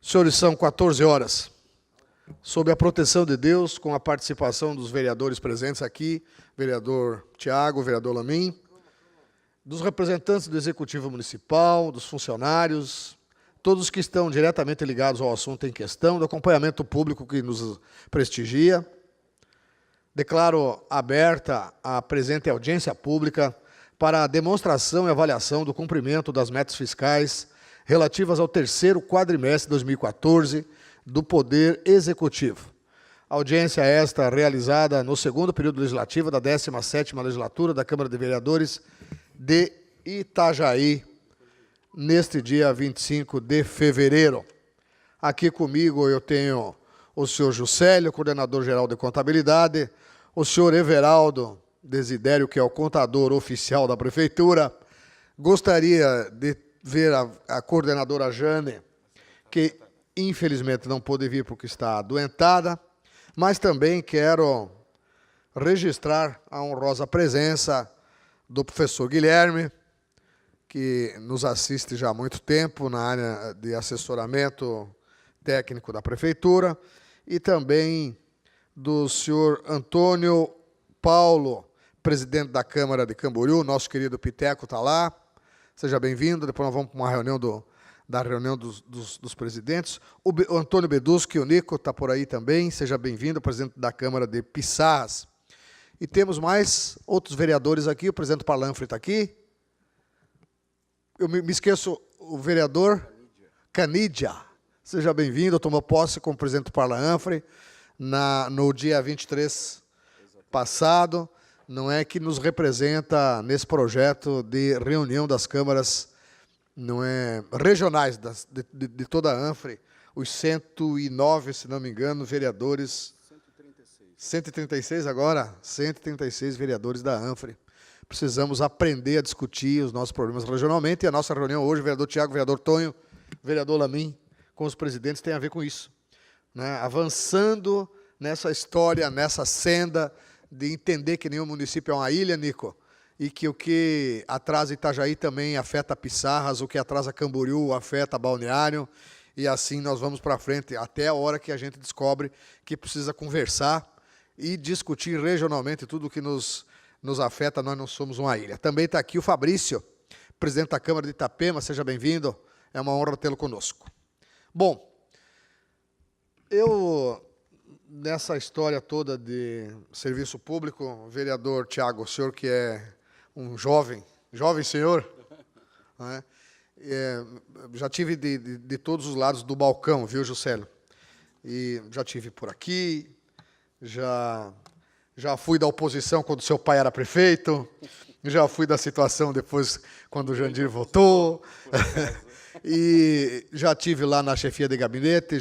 Senhores, são 14 horas. Sob a proteção de Deus, com a participação dos vereadores presentes aqui, vereador Tiago, vereador Lamin, dos representantes do Executivo Municipal, dos funcionários, todos que estão diretamente ligados ao assunto em questão, do acompanhamento público que nos prestigia. Declaro aberta a presente audiência pública para a demonstração e avaliação do cumprimento das metas fiscais relativas ao terceiro quadrimestre de 2014 do Poder Executivo. Audiência esta realizada no segundo período legislativo da 17ª Legislatura da Câmara de Vereadores de Itajaí, neste dia 25 de fevereiro. Aqui comigo eu tenho o senhor Juscelio, coordenador-geral de contabilidade, o senhor Everaldo Desidério, que é o contador oficial da Prefeitura. Gostaria de ver a coordenadora Jane, que infelizmente não pôde vir porque está adoentada, mas também quero registrar a honrosa presença do professor Guilherme, que nos assiste já há muito tempo na área de assessoramento técnico da Prefeitura, e também do senhor Antônio Paulo, presidente da Câmara de Camboriú, nosso querido Piteco está lá. Seja bem-vindo. Depois nós vamos para uma reunião da reunião dos presidentes. O Antônio Beduschi, o Nico, está por aí também. Seja bem-vindo, presidente da Câmara de Pissarras. E temos mais outros vereadores aqui. O presidente Parlanfre está aqui. Eu me esqueço, o vereador Canídia. Seja bem-vindo. Tomou posse como presidente do Parlanfre no dia 23 passado. Não é, que nos representa nesse projeto de reunião das câmaras, não é, regionais de toda a ANFRE, os 109, se não me engano, vereadores... 136 agora? 136 vereadores da ANFRE. Precisamos aprender a discutir os nossos problemas regionalmente, e a nossa reunião hoje, vereador Tiago, vereador Tonho, vereador Lamin, com os presidentes, tem a ver com isso. Né? Avançando nessa história, nessa senda, de entender que nenhum município é uma ilha, Nico, e que o que atrasa Itajaí também afeta Pissarras, o que atrasa Camboriú afeta Balneário, e assim nós vamos para frente, até a hora que a gente descobre que precisa conversar e discutir regionalmente tudo o que nos afeta. Nós não somos uma ilha. Também está aqui o Fabrício, presidente da Câmara de Itapema, seja bem-vindo, é uma honra tê-lo conosco. Bom, nessa história toda de serviço público, vereador Tiago, o senhor que é um jovem senhor, né? Já tive de todos os lados do balcão, viu, Juscelio? E já tive por aqui, já fui da oposição quando seu pai era prefeito, já fui da situação depois quando o Jandir votou, e já tive lá na chefia de gabinete,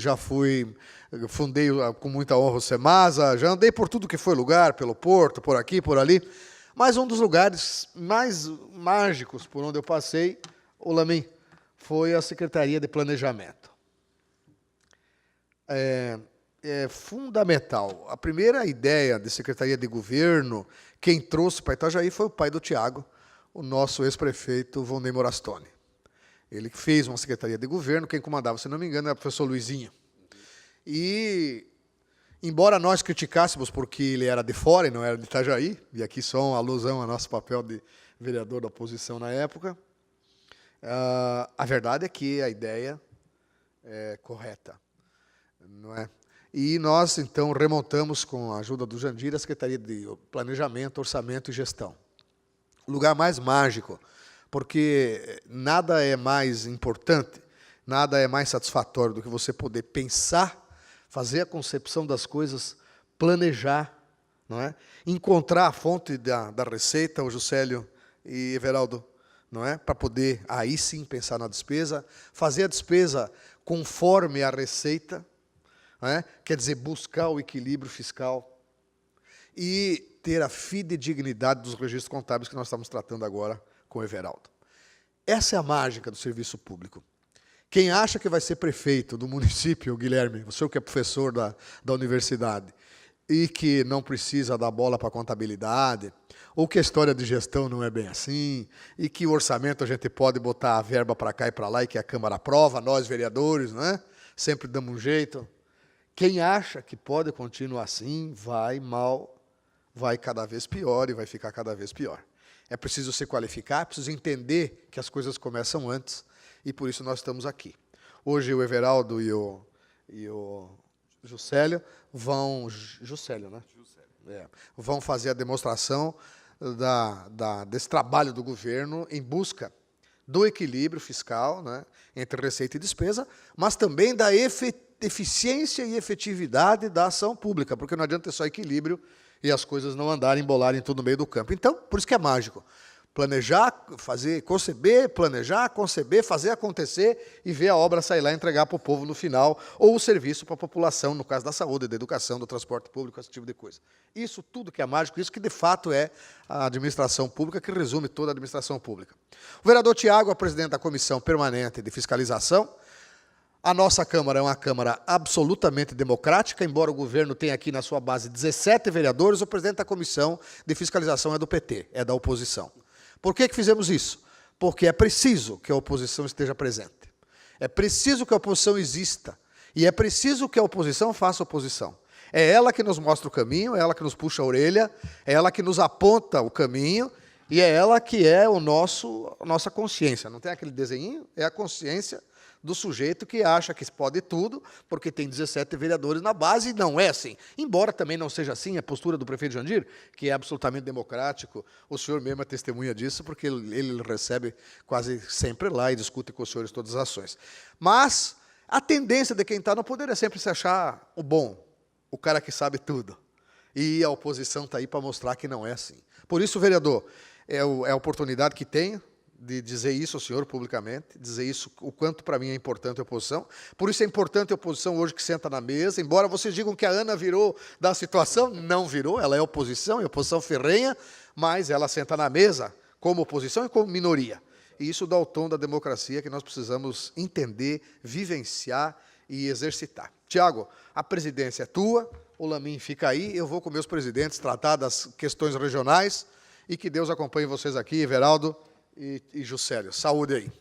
fundei com muita honra o Semasa, já andei por tudo que foi lugar, pelo Porto, por aqui, por ali, mas um dos lugares mais mágicos por onde eu passei, o Lamin, foi a Secretaria de Planejamento. É fundamental. A primeira ideia de Secretaria de Governo, quem trouxe para Itajaí foi o pai do Tiago, o nosso ex-prefeito Vondei Morastone. Ele fez uma Secretaria de Governo, quem comandava, se não me engano, era o professor Luizinho. E, embora nós criticássemos porque ele era de fora e não era de Itajaí, e aqui só uma alusão ao nosso papel de vereador da oposição na época, a verdade é que a ideia é correta, não é? E nós, então, remontamos, com a ajuda do Jandir, a Secretaria de Planejamento, Orçamento e Gestão. O lugar mais mágico, porque nada é mais importante, nada é mais satisfatório do que você poder pensar, fazer a concepção das coisas, planejar, não é? Encontrar a fonte da receita, o Juscelio e Everaldo, não é? Para poder, aí sim, pensar na despesa, fazer a despesa conforme a receita, não é? Quer dizer, buscar o equilíbrio fiscal e ter a fidedignidade dos registros contábeis que nós estamos tratando agora com o Everaldo. Essa é a mágica do serviço público. Quem acha que vai ser prefeito do município, Guilherme, o senhor que é professor da universidade, e que não precisa dar bola para a contabilidade, ou que a história de gestão não é bem assim, e que o orçamento a gente pode botar a verba para cá e para lá, e que a Câmara aprova, nós vereadores, não é? sempre damos um jeito. Quem acha que pode continuar assim, vai mal, vai cada vez pior e vai ficar cada vez pior. É preciso se qualificar, é preciso entender que as coisas começam antes, e por isso nós estamos aqui. Hoje o Everaldo e o Juscelio vão... Juscelio, né? Juscelio. Vão fazer a demonstração desse trabalho do governo em busca do equilíbrio fiscal, né, entre receita e despesa, mas também da eficiência e efetividade da ação pública, porque não adianta ter só equilíbrio e as coisas não andarem, embolarem tudo no meio do campo. Então, por isso que é mágico. Planejar, fazer, conceber, planejar, conceber, fazer acontecer e ver a obra sair lá e entregar para o povo no final, ou o serviço para a população, no caso da saúde, da educação, do transporte público, esse tipo de coisa. Isso tudo que é mágico, isso que de fato é a administração pública, que resume toda a administração pública. O vereador Tiago é presidente da Comissão Permanente de Fiscalização. A nossa Câmara é uma Câmara absolutamente democrática, embora o governo tenha aqui na sua base 17 vereadores, o presidente da Comissão de Fiscalização é do PT, é da oposição. Por que fizemos isso? Porque é preciso que a oposição esteja presente. É preciso que a oposição exista. E é preciso que a oposição faça oposição. É ela que nos mostra o caminho, é ela que nos puxa a orelha, é ela que nos aponta o caminho, e é ela que é a nossa consciência. Não tem aquele desenho? É a consciência do sujeito que acha que pode tudo, porque tem 17 vereadores na base, e não é assim. Embora também não seja assim a postura do prefeito Jandir, que é absolutamente democrático, o senhor mesmo é testemunha disso, porque ele recebe quase sempre lá e discute com os senhores todas as ações. Mas a tendência de quem está no poder é sempre se achar o bom, o cara que sabe tudo. E a oposição está aí para mostrar que não é assim. Por isso, vereador, é a oportunidade que tenho de dizer isso ao senhor publicamente, dizer isso, o quanto para mim é importante a oposição. Por isso é importante a oposição hoje que senta na mesa, embora vocês digam que a Ana virou da situação, não virou, ela é oposição, é oposição ferrenha, mas ela senta na mesa como oposição e como minoria. E isso dá o tom da democracia que nós precisamos entender, vivenciar e exercitar. Tiago, a presidência é tua, o Lamin fica aí, eu vou com meus presidentes tratar das questões regionais, e que Deus acompanhe vocês aqui, Everaldo e Juscelio. Saúde aí.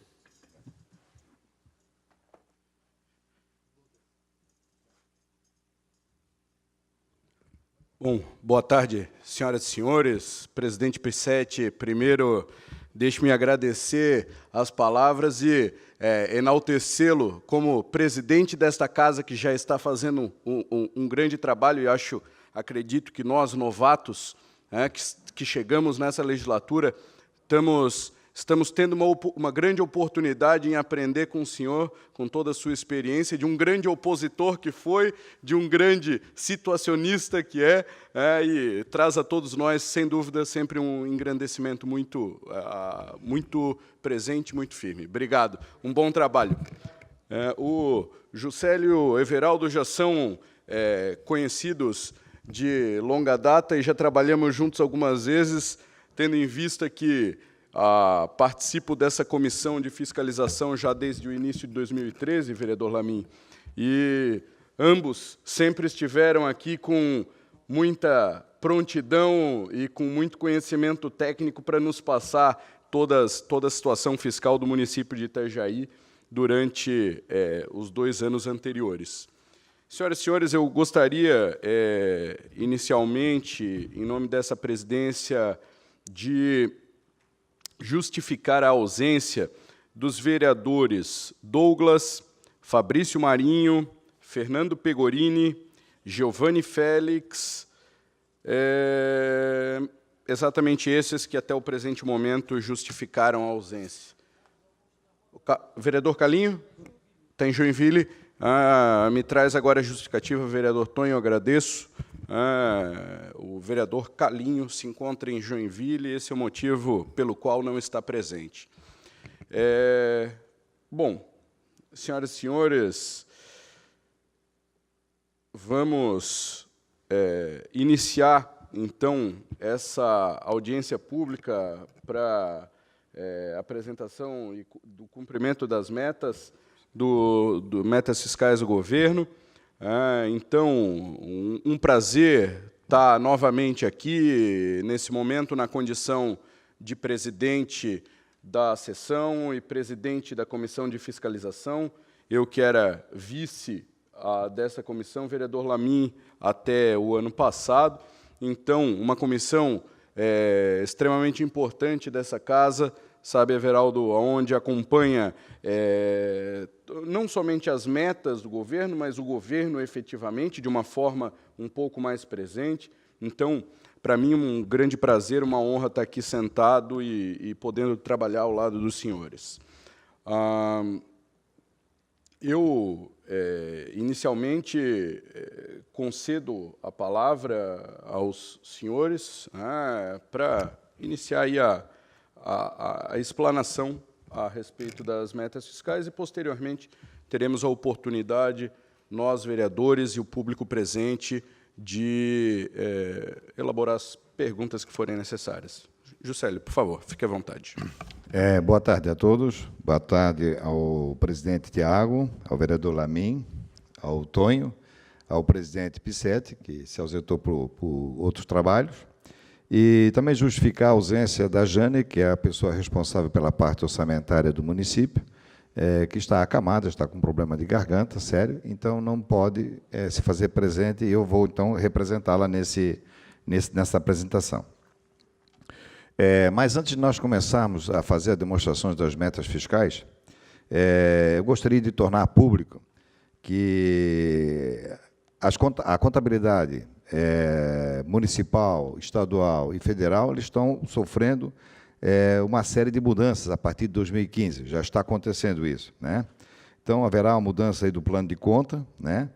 Bom, boa tarde, senhoras e senhores. Presidente Picchetti, primeiro, deixe-me agradecer as palavras e enaltecê-lo como presidente desta casa, que já está fazendo um grande trabalho, e acredito que nós, novatos, que chegamos nessa legislatura, estamos tendo uma grande oportunidade em aprender com o senhor, com toda a sua experiência, de um grande opositor que foi, de um grande situacionista que e traz a todos nós, sem dúvida, sempre um engrandecimento muito presente, muito firme. Obrigado. Um bom trabalho. O Juscelio e o Everaldo já são conhecidos de longa data e já trabalhamos juntos algumas vezes, tendo em vista que participo dessa comissão de fiscalização já desde o início de 2013, vereador Lamin, e ambos sempre estiveram aqui com muita prontidão e com muito conhecimento técnico para nos passar toda a situação fiscal do município de Itajaí durante os 2 anos anteriores. Senhoras e senhores, eu gostaria, inicialmente, em nome dessa presidência, de justificar a ausência dos vereadores Douglas, Fabrício Marinho, Fernando Pegorini, Giovanni Félix, exatamente esses que até o presente momento justificaram a ausência. Vereador Calinho, está em Joinville. Me traz agora a justificativa, vereador Tonho, eu agradeço. O vereador Calinho se encontra em Joinville, esse é o motivo pelo qual não está presente. Bom, senhoras e senhores, vamos iniciar, então, essa audiência pública para apresentação e do cumprimento das metas, metas fiscais do governo. Então, um prazer estar novamente aqui, nesse momento, na condição de presidente da sessão e presidente da Comissão de Fiscalização. eu que era vice dessa comissão, vereador Lamin, até o ano passado. Então, uma comissão extremamente importante dessa casa, sabe, Everaldo, onde acompanha não somente as metas do governo, mas o governo efetivamente, de uma forma um pouco mais presente. Então, para mim, um grande prazer, uma honra estar aqui sentado e podendo trabalhar ao lado dos senhores. Eu, inicialmente, concedo a palavra aos senhores para iniciar aí a explanação a respeito das metas fiscais e, posteriormente, teremos a oportunidade, nós, vereadores e o público presente, de elaborar as perguntas que forem necessárias. Juscelio, por favor, fique à vontade. Boa tarde a todos. Boa tarde ao presidente Tiago, ao vereador Lamin, ao Tonho, ao presidente Pissetti, que se ausentou por outros trabalhos, e também justificar a ausência da Jane, que é a pessoa responsável pela parte orçamentária do município, que está acamada, está com problema de garganta, sério, então não pode se fazer presente, e eu vou, então, representá-la nessa apresentação. Mas antes de nós começarmos a fazer as demonstrações das metas fiscais, eu gostaria de tornar público que a contabilidade municipal, estadual e federal eles estão sofrendo uma série de mudanças a partir de 2015, já está acontecendo isso, né? Então, haverá uma mudança aí do plano de conta, né?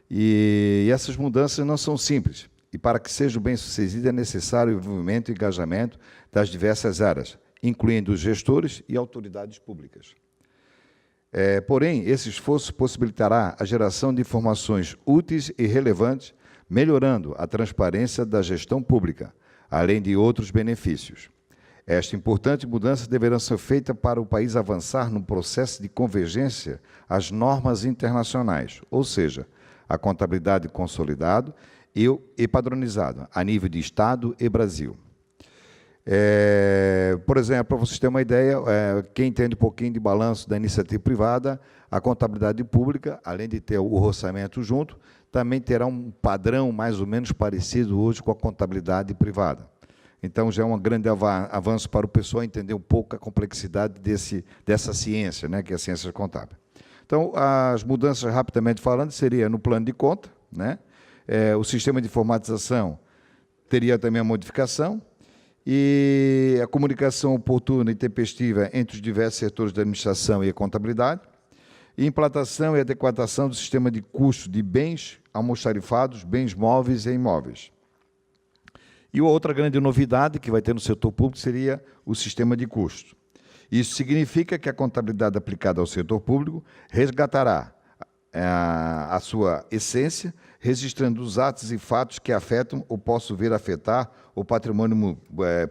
E essas mudanças não são simples. E para que seja bem-sucedido é necessário o envolvimento e engajamento das diversas áreas, incluindo os gestores e autoridades públicas. Porém, esse esforço possibilitará a geração de informações úteis e relevantes, melhorando a transparência da gestão pública, além de outros benefícios. Esta importante mudança deverá ser feita para o país avançar no processo de convergência às normas internacionais, ou seja, a contabilidade consolidada e padronizada a nível de Estado e Brasil. Por exemplo, para vocês terem uma ideia, quem entende um pouquinho de balanço da iniciativa privada, a contabilidade pública, além de ter o orçamento junto, também terá um padrão mais ou menos parecido hoje com a contabilidade privada. Então, já é um grande avanço para o pessoal entender um pouco a complexidade dessa ciência, né, que é a ciência contábil. Então, as mudanças, rapidamente falando, seria no plano de conta, né? O sistema de informatização teria também a modificação, e a comunicação oportuna e tempestiva entre os diversos setores da administração e a contabilidade, e implantação e adequação do sistema de custo de bens almoxarifados, bens móveis e imóveis. E outra grande novidade que vai ter no setor público seria o sistema de custo. Isso significa que a contabilidade aplicada ao setor público resgatará a sua essência, registrando os atos e fatos que afetam ou possam vir a afetar o patrimônio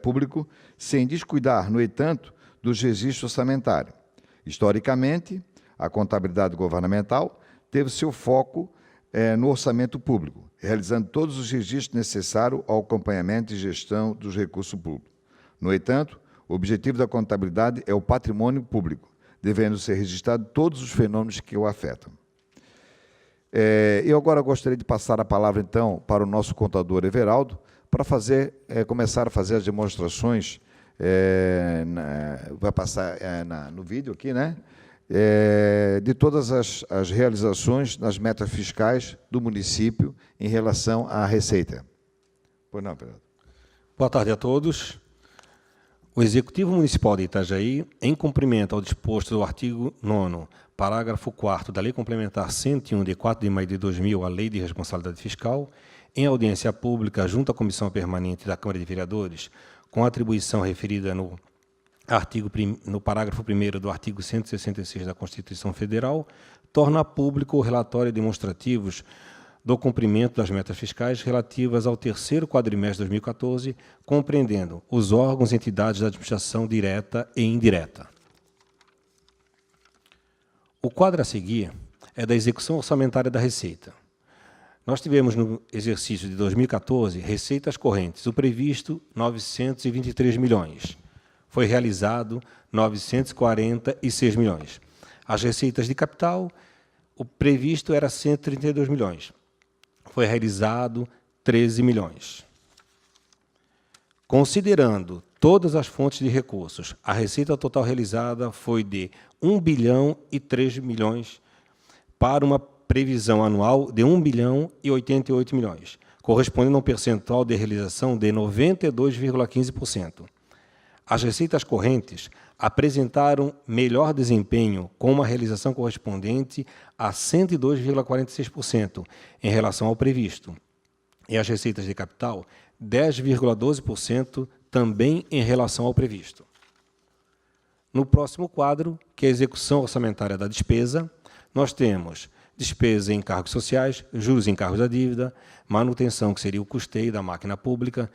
público, sem descuidar, no entanto, dos registros orçamentários. Historicamente, a contabilidade governamental teve seu foco no orçamento público, realizando todos os registros necessários ao acompanhamento e gestão dos recursos públicos. No entanto, o objetivo da contabilidade é o patrimônio público, devendo ser registrado todos os fenômenos que o afetam. Eu agora gostaria de passar a palavra, então, para o nosso contador Everaldo, para começar a fazer as demonstrações, vai passar no vídeo aqui, né? De todas as realizações nas metas fiscais do município em relação à receita. Pois não, Pedro? Boa tarde a todos. O Executivo Municipal de Itajaí, em cumprimento ao disposto do artigo 9º, parágrafo 4º da Lei Complementar 101, de 4 de maio de 2000, a Lei de Responsabilidade Fiscal, em audiência pública junto à Comissão Permanente da Câmara de Vereadores, com atribuição referida no parágrafo 1º do artigo 166 da Constituição Federal, torna público o relatório demonstrativos do cumprimento das metas fiscais relativas ao terceiro quadrimestre de 2014, compreendendo os órgãos e entidades da administração direta e indireta. O quadro a seguir é da execução orçamentária da Receita. Nós tivemos, no exercício de 2014, receitas correntes, o previsto 923 milhões. Foi realizado 946 milhões. As receitas de capital, o previsto era 132 milhões. Foi realizado 13 milhões. Considerando todas as fontes de recursos, a receita total realizada foi de 1 bilhão e 3 milhões para uma previsão anual de 1 bilhão e 88 milhões, correspondendo a um percentual de realização de 92,15%. As receitas correntes apresentaram melhor desempenho, com uma realização correspondente a 102,46% em relação ao previsto. E as receitas de capital, 10,12% também em relação ao previsto. No próximo quadro, que é a execução orçamentária da despesa, nós temos despesa em encargos sociais, juros em encargos da dívida, manutenção, que seria o custeio da máquina pública,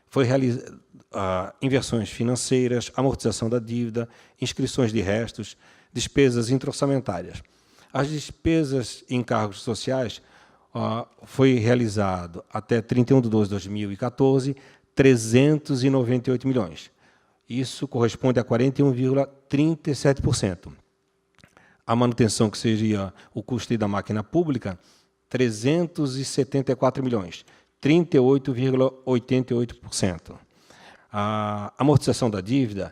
foi realizado inversões financeiras, amortização da dívida, inscrições de restos, despesas intra-orçamentárias. As despesas em encargos sociais foi realizado até 31 de 12 de 2014, 398 milhões. Isso corresponde a 41,37%. A manutenção, que seria o custeio da máquina pública, 374 milhões, 38,88%. A amortização da dívida,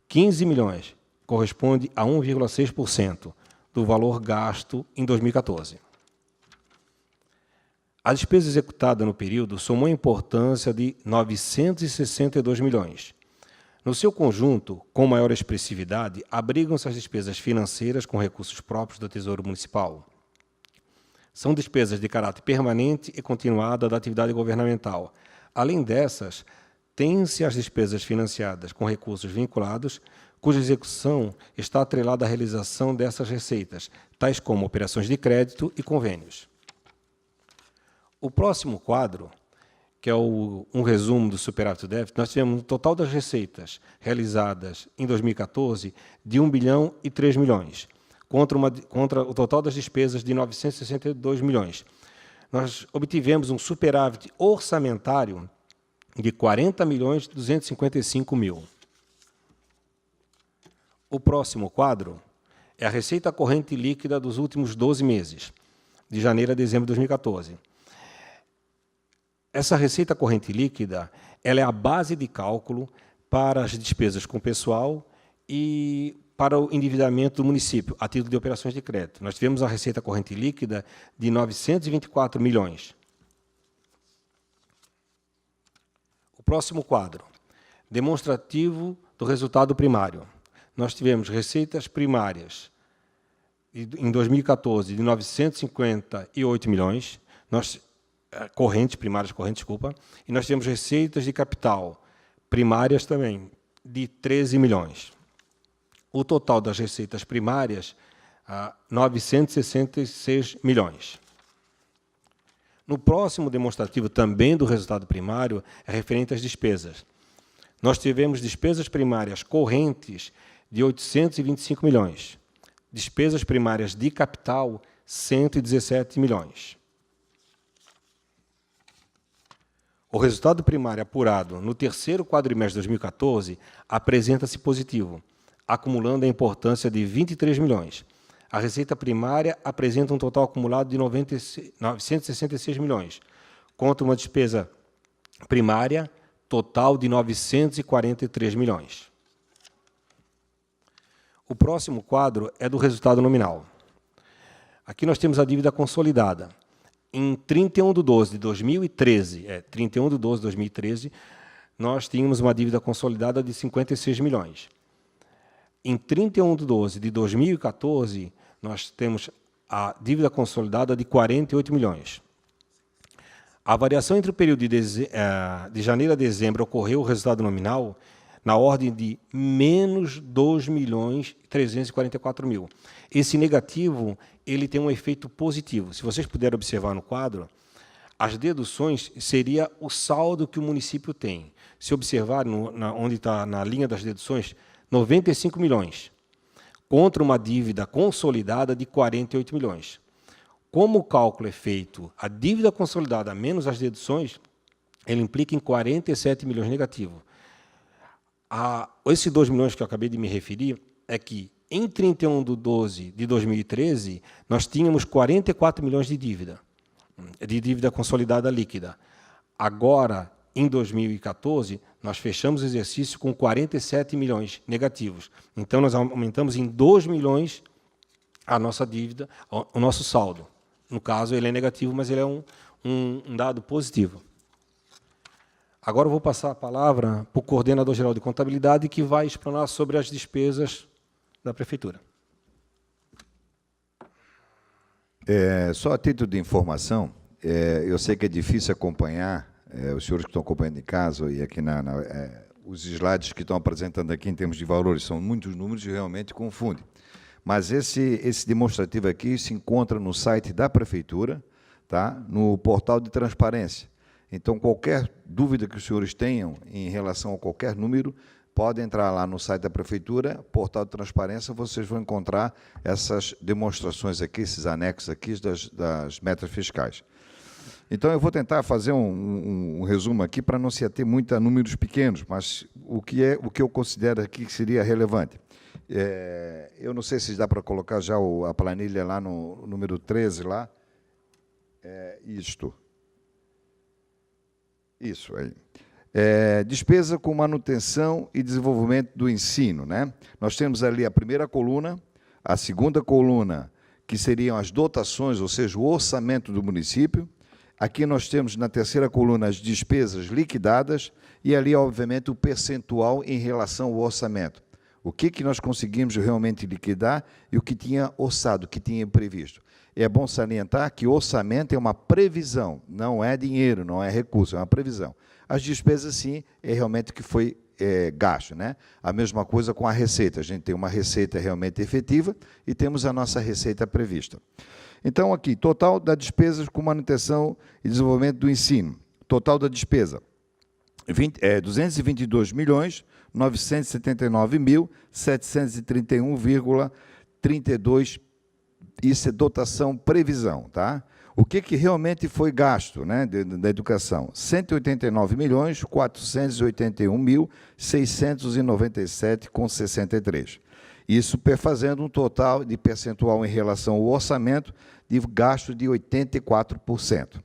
15 milhões, corresponde a 1,6% do valor gasto em 2014. A despesa executada no período somou a importância de 962 milhões. No seu conjunto, com maior expressividade, abrigam-se as despesas financeiras com recursos próprios do Tesouro Municipal. São despesas de caráter permanente e continuada da atividade governamental. Além dessas, tem-se as despesas financiadas com recursos vinculados, cuja execução está atrelada à realização dessas receitas, tais como operações de crédito e convênios. O próximo quadro, que é um resumo do superávit do déficit, nós tivemos um total das receitas realizadas em 2014 de 1 bilhão e 3 milhões, contra o total das despesas de 962 milhões. Nós obtivemos um superávit orçamentário de 40 milhões 255 mil. O próximo quadro é a receita corrente líquida dos últimos 12 meses, de janeiro a dezembro de 2014. Essa receita corrente líquida, ela é a base de cálculo para as despesas com pessoal e para o endividamento do município, a título de operações de crédito. Nós tivemos a receita corrente líquida de 924 milhões. O próximo quadro, demonstrativo do resultado primário. Nós tivemos receitas primárias em 2014 de 958 milhões, primárias correntes, desculpa, e nós tivemos receitas de capital primárias também de 13 milhões. O total das receitas primárias, 966 milhões. No próximo demonstrativo, também do resultado primário, é referente às despesas. Nós tivemos despesas primárias correntes de 825 milhões. Despesas primárias de capital, 117 milhões. O resultado primário apurado no terceiro quadrimestre de 2014 apresenta-se positivo, acumulando a importância de 23 milhões. A receita primária apresenta um total acumulado de 966 milhões, contra uma despesa primária total de 943 milhões. O próximo quadro é do resultado nominal. Aqui nós temos a dívida consolidada. Em 31 de 12 de 2013, nós tínhamos uma dívida consolidada de 56 milhões. Em 31 de 12 de 2014, nós temos a dívida consolidada de 48 milhões. A variação entre o período de janeiro a dezembro ocorreu o resultado nominal na ordem de menos 2 milhões 344 mil. Esse negativo ele tem um efeito positivo. Se vocês puderem observar no quadro, as deduções seria o saldo que o município tem. Se observar onde está na linha das deduções, 95 milhões, contra uma dívida consolidada de 48 milhões. Como o cálculo é feito, a dívida consolidada menos as deduções, ele implica em 47 milhões negativo. Esses 2 milhões que eu acabei de me referir é que, Em 31/12/2013, nós tínhamos 44 milhões de dívida consolidada líquida. Agora, em 2014, nós fechamos o exercício com 47 milhões negativos. Então, nós aumentamos em 2 milhões a nossa dívida, o nosso saldo. No caso, ele é negativo, mas ele é um dado positivo. Agora eu vou passar a palavra para o coordenador-geral de contabilidade, que vai explanar sobre as despesas da Prefeitura. Só a título de informação, eu sei que é difícil acompanhar, os senhores que estão acompanhando em casa, e aqui os slides que estão apresentando aqui em termos de valores, são muitos números e realmente confunde. Mas esse demonstrativo aqui se encontra no site da Prefeitura, tá? No portal de transparência. Então, qualquer dúvida que os senhores tenham em relação a qualquer número, podem entrar lá no site da Prefeitura, portal de transparência, vocês vão encontrar essas demonstrações aqui, esses anexos aqui das metas fiscais. Então, eu vou tentar fazer um resumo aqui para não se ater muito a números pequenos, mas o que eu considero aqui que seria relevante. Eu não sei se dá para colocar já a planilha lá no número 13, lá. Isso aí. Despesa com manutenção e desenvolvimento do ensino, né? Nós temos ali a primeira coluna, a segunda coluna, que seriam as dotações, ou seja, o orçamento do município. Aqui nós temos na terceira coluna as despesas liquidadas e ali, obviamente, o percentual em relação ao orçamento. O que nós conseguimos realmente liquidar e o que tinha orçado, o que tinha previsto. É bom salientar que orçamento é uma previsão, não é dinheiro, não é recurso, é uma previsão. As despesas, sim, é realmente o que foi gasto, né? A mesma coisa com a receita. A gente tem uma receita realmente efetiva e temos a nossa receita prevista. Então, aqui, total das despesas com manutenção e desenvolvimento do ensino. Total da despesa, 222.979.731,32. Isso é dotação previsão, tá? O que realmente foi gasto, né, da educação? 189.481.697,63. Isso fazendo um total de percentual em relação ao orçamento de gasto de 84%.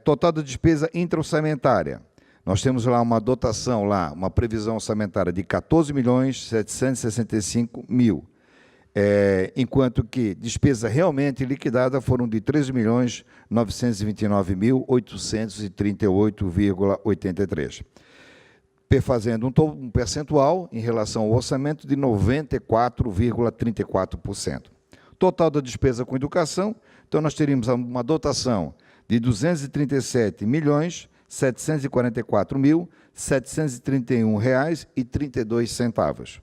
Total da despesa intra-orçamentária. Nós temos lá uma dotação, uma previsão orçamentária de 14.765.000. Enquanto que despesa realmente liquidada foram de 13.929.838,83, fazendo um percentual em relação ao orçamento de 94,34%. Total da despesa com educação, então nós teríamos uma dotação de R$ 237.744.731,32.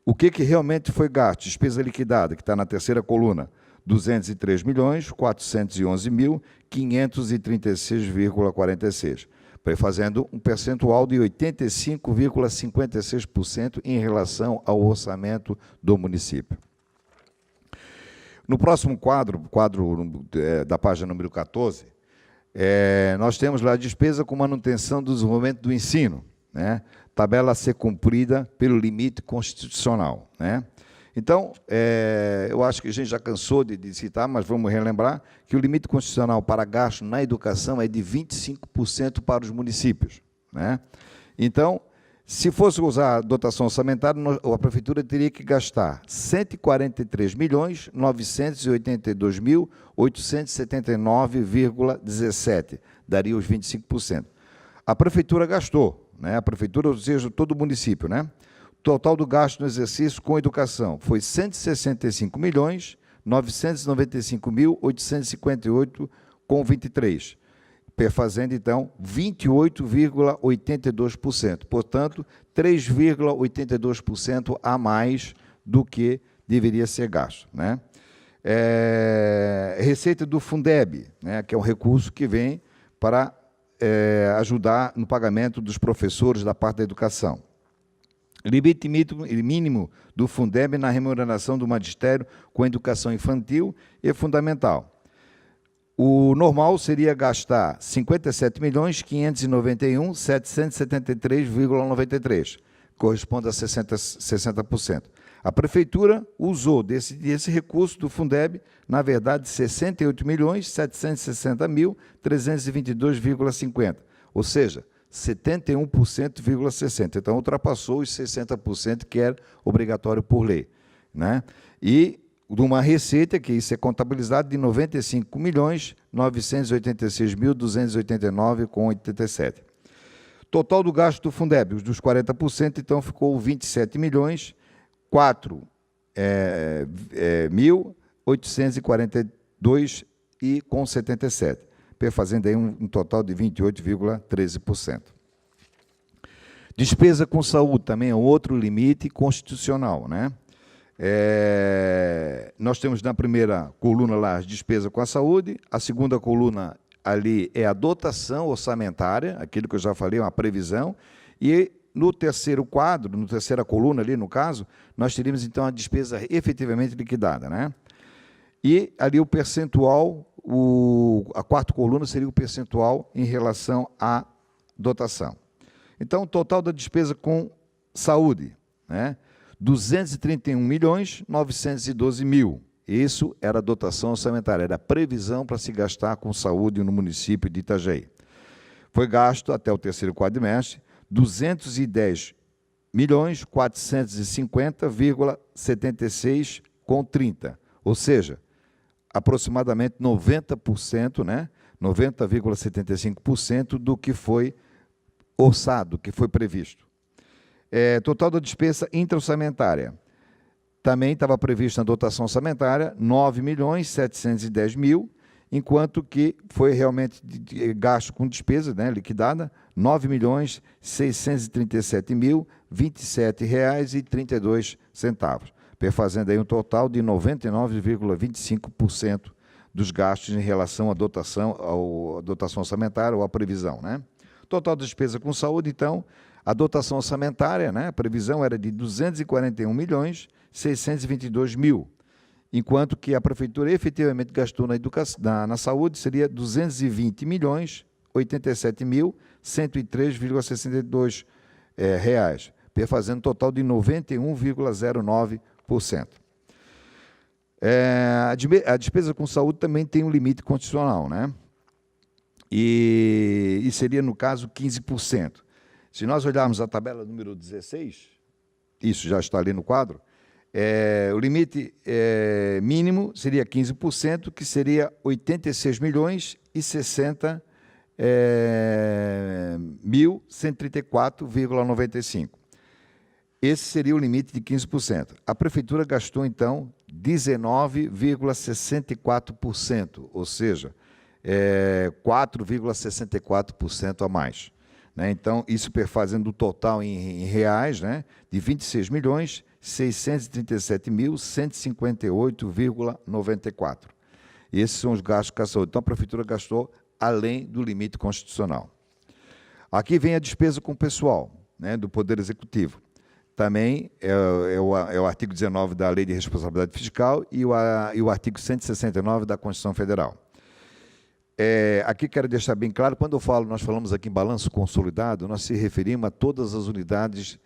O que realmente foi gasto? Despesa liquidada, que está na terceira coluna, R$ 203.411.536,46, fazendo um percentual de 85,56% em relação ao orçamento do município. No próximo quadro da página número 14, nós temos lá a despesa com manutenção do desenvolvimento do ensino, né? Tabela a ser cumprida pelo limite constitucional, né? Então, eu acho que a gente já cansou de citar, mas vamos relembrar que o limite constitucional para gasto na educação é de 25% para os municípios, né? Então, se fosse usar a dotação orçamentária, a Prefeitura teria que gastar R$ 143.972.879,17, daria os 25%. A Prefeitura gastou, né? A Prefeitura, ou seja, todo o município, né? O total do gasto no exercício com educação foi R$ 165.995.858,23, fazendo, então, 28,82%. Portanto, 3,82% a mais do que deveria ser gasto, né? Receita do Fundeb, né, que é um recurso que vem para ajudar no pagamento dos professores da parte da educação. Limite mínimo do Fundeb na remuneração do magistério com educação infantil e fundamental. O normal seria gastar R$ 57.591.773,93, corresponde a 60%. A Prefeitura usou desse recurso do Fundeb, na verdade, 68.760.322,50, ou seja, 71,60%. Então, ultrapassou os 60% que era obrigatório por lei, né? E de uma receita, que isso é contabilizado, de 95.986.289,87. Total do gasto do Fundeb, dos 40%, então, ficou 27.842,77, fazendo aí um total de 28,13%. Despesa com saúde também é outro limite constitucional, né? Nós temos na primeira coluna lá as despesas com a saúde, a segunda coluna ali é a dotação orçamentária, aquilo que eu já falei, uma previsão, e no terceiro quadro, na terceira coluna ali, no caso, nós teríamos então a despesa efetivamente liquidada, né? E ali o percentual, a quarta coluna seria o percentual em relação à dotação. Então, o total da despesa com saúde, né? 231.912.000. Isso era a dotação orçamentária, era a previsão para se gastar com saúde no município de Itajaí. Foi gasto, até o terceiro quadrimestre, 210.450,76,30, ou seja, aproximadamente 90%, né? 90,75% do que foi orçado, que foi previsto. Total da despesa intra-orçamentária. Também estava previsto na dotação orçamentária 9.710.000, enquanto que foi realmente gasto com despesa, né, liquidada, R$ 9.637.027,32, fazendo aí um total de 99,25% dos gastos em relação à dotação orçamentária ou à previsão, né? Total da despesa com saúde, então, a dotação orçamentária, né, a previsão era de 241.622.000, enquanto que a Prefeitura efetivamente gastou na saúde seria 220.087.103,62 reais, fazendo um total de 91,09%. A despesa com saúde também tem um limite constitucional, né? E seria, no caso, 15%. Se nós olharmos a tabela número 16, isso já está ali no quadro, o limite mínimo seria 15%, que seria 86.134,95. Esse seria o limite de 15%. A Prefeitura gastou, então, 19,64%, ou seja, 4,64% a mais. Né? Então, isso fazendo o total em reais, né, de R$ 26.637.158,94. Esses são os gastos com a saúde. Então, a Prefeitura gastou além do limite constitucional. Aqui vem a despesa com o pessoal, né, do Poder Executivo. Também é o artigo 19 da Lei de Responsabilidade Fiscal e o artigo 169 da Constituição Federal. Aqui quero deixar bem claro, quando nós falamos aqui em balanço consolidado, nós se referimos a todas as unidades,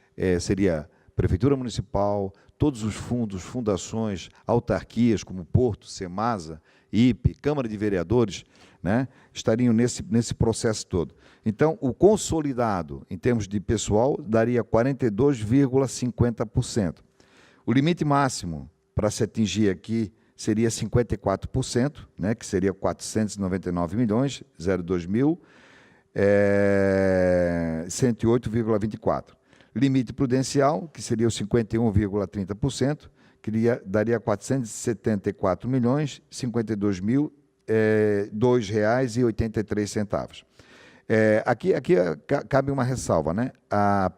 seria Prefeitura Municipal, todos os fundos, fundações, autarquias, como Porto, Semasa, IPE, Câmara de Vereadores, né, estariam nesse processo todo. Então, o consolidado, em termos de pessoal, daria 42,50%. O limite máximo para se atingir aqui seria 54%, né, que seria 499.002.000, 108,24. Limite prudencial, que seria o 51,30%, que daria 474.052.000, R$ 2,83. Aqui cabe uma ressalva, né?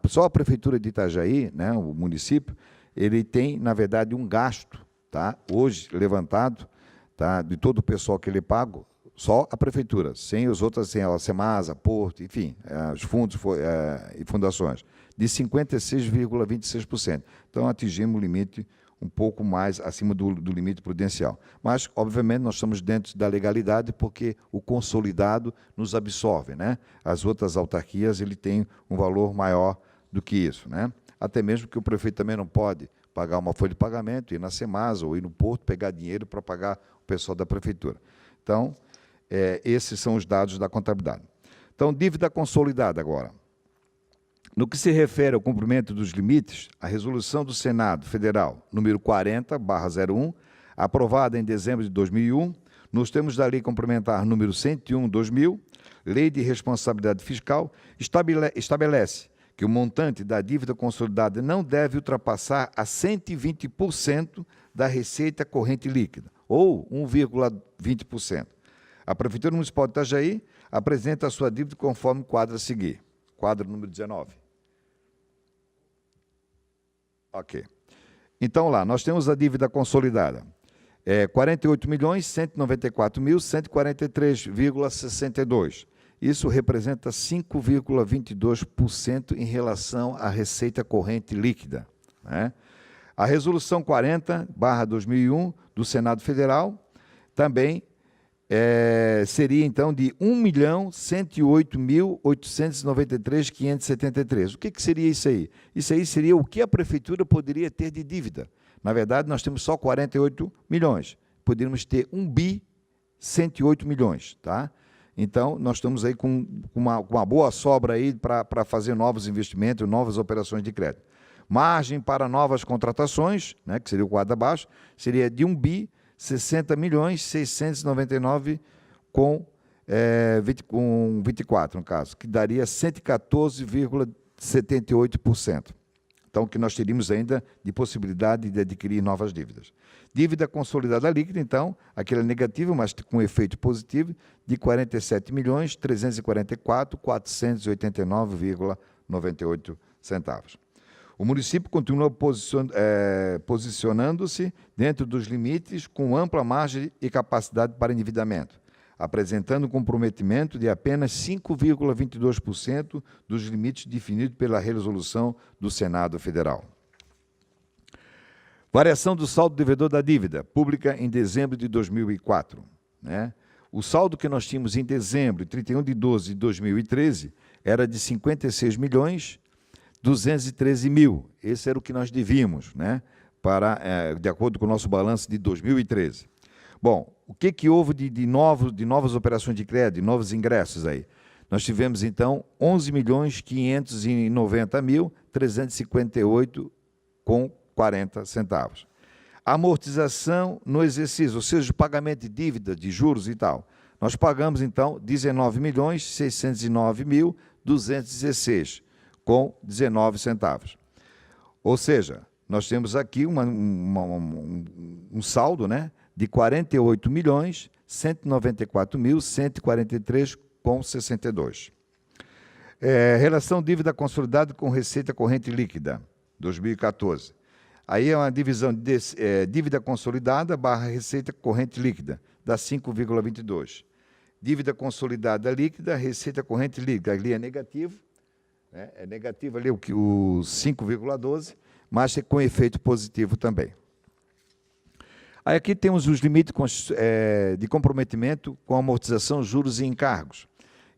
Só a Prefeitura de Itajaí, né, o município, ele tem, na verdade, um gasto, tá, hoje levantado, tá, de todo o pessoal que ele paga, só a Prefeitura, sem os outros, sem a Semasa, Porto, enfim, os fundos e fundações, de 56,26%. Então, atingimos o limite um pouco mais acima do limite prudencial. Mas, obviamente, nós estamos dentro da legalidade porque o consolidado nos absorve, né? As outras autarquias, ele tem um valor maior do que isso, né? Até mesmo que o prefeito também não pode pagar uma folha de pagamento, ir na Semasa ou ir no Porto, pegar dinheiro para pagar o pessoal da Prefeitura. Então, esses são os dados da contabilidade. Então, dívida consolidada agora. No que se refere ao cumprimento dos limites, a resolução do Senado Federal, número 40/01, aprovada em dezembro de 2001, nos termos da Lei Complementar número 101/2000, Lei de Responsabilidade Fiscal, estabelece que o montante da dívida consolidada não deve ultrapassar a 120% da receita corrente líquida, ou 1,20%. A Prefeitura Municipal de Itajaí apresenta a sua dívida conforme o quadro a seguir. Quadro número 19. Ok. Então, lá, nós temos a dívida consolidada. 48.194.143,62. Isso representa 5,22% em relação à receita corrente líquida, né? A Resolução 40/2001 do Senado Federal também seria, então, de 1.108.893.573. O que seria isso aí? Isso aí seria o que a Prefeitura poderia ter de dívida. Na verdade, nós temos só 48 milhões. Poderíamos ter 1.108 milhões, tá? Então, nós estamos aí com uma boa sobra aí para fazer novos investimentos, novas operações de crédito. Margem para novas contratações, né, que seria o quadro abaixo, seria de 1.060.699 com 24, no caso, que daria 114,78%. Então, que nós teríamos ainda de possibilidade de adquirir novas dívidas. Dívida consolidada líquida, então, aquela negativa, mas com efeito positivo, de 47.344.489,98 centavos. O município continua posicionando-se dentro dos limites com ampla margem e capacidade para endividamento, apresentando um comprometimento de apenas 5,22% dos limites definidos pela resolução do Senado Federal. Variação do saldo devedor da dívida pública em dezembro de 2004. Né? O saldo que nós tínhamos em dezembro, 31 de 12 de 2013, era de 56.213.000. Esse era o que nós devíamos, né? De acordo com o nosso balanço de 2013. Bom, o que houve de novas operações de crédito, de novos ingressos aí? Nós tivemos, então, 11.590.358,40 centavos. Amortização no exercício, ou seja, o pagamento de dívida, de juros e tal. Nós pagamos, então, 19.609.216, com 19 centavos. Ou seja, nós temos aqui um saldo, né, de 48.194.143,62. Relação dívida consolidada com receita corrente líquida, 2014. Aí é uma divisão de dívida consolidada barra receita corrente líquida, dá 5,22. Dívida consolidada líquida, receita corrente líquida, ali é negativo, né? É negativo ali o 5,12, mas com efeito positivo também. Aí aqui temos os limites de comprometimento com amortização, juros e encargos.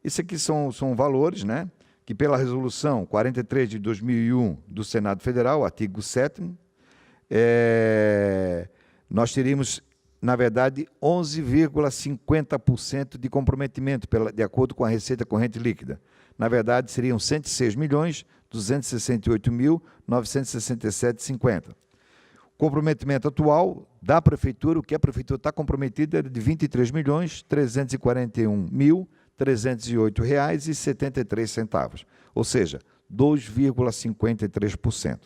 Isso aqui são valores, né, que pela resolução 43 de 2001 do Senado Federal, artigo 7º, nós teríamos, na verdade, 11,50% de comprometimento, de acordo com a receita corrente líquida. Na verdade, seriam 106.268.967,50. Comprometimento atual da Prefeitura, o que a Prefeitura está comprometida é de R$ 23.341.308,73, ou seja, 2,53%.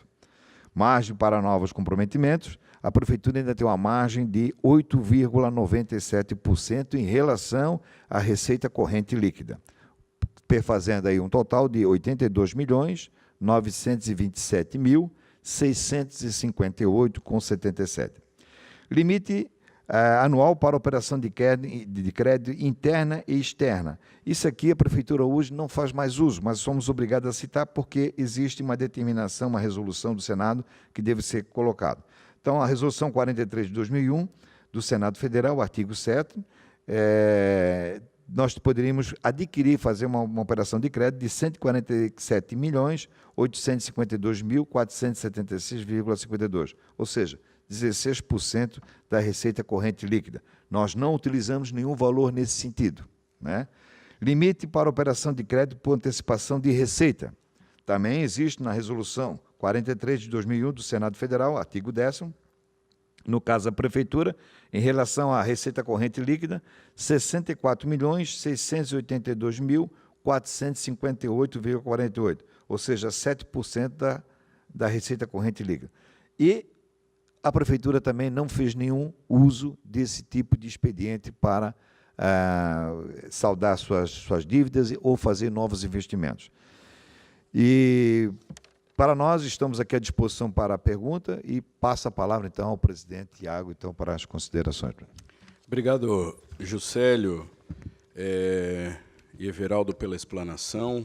Margem para novos comprometimentos, a Prefeitura ainda tem uma margem de 8,97% em relação à receita corrente líquida, perfazendo aí um total de R$ 82.927.658,77. Limite anual para operação de crédito interna e externa. Isso aqui a Prefeitura hoje não faz mais uso, mas somos obrigados a citar porque existe uma determinação, uma resolução do Senado que deve ser colocado. Então, a resolução 43 de 2001 do Senado Federal, artigo 7º, nós poderíamos adquirir, fazer uma operação de crédito de 147.852.476,52, ou seja, 16% da receita corrente líquida. Nós não utilizamos nenhum valor nesse sentido, né? Limite para operação de crédito por antecipação de receita. Também existe na Resolução 43 de 2001 do Senado Federal, artigo 10º, no caso da Prefeitura, em relação à receita corrente líquida, 64.682.458,48, ou seja, 7% da receita corrente líquida. E a Prefeitura também não fez nenhum uso desse tipo de expediente para saldar suas dívidas ou fazer novos investimentos. E, para nós, estamos aqui à disposição para a pergunta e passo a palavra, então, ao presidente Tiago, então, para as considerações. Obrigado, Juscelio e Everaldo, pela explanação.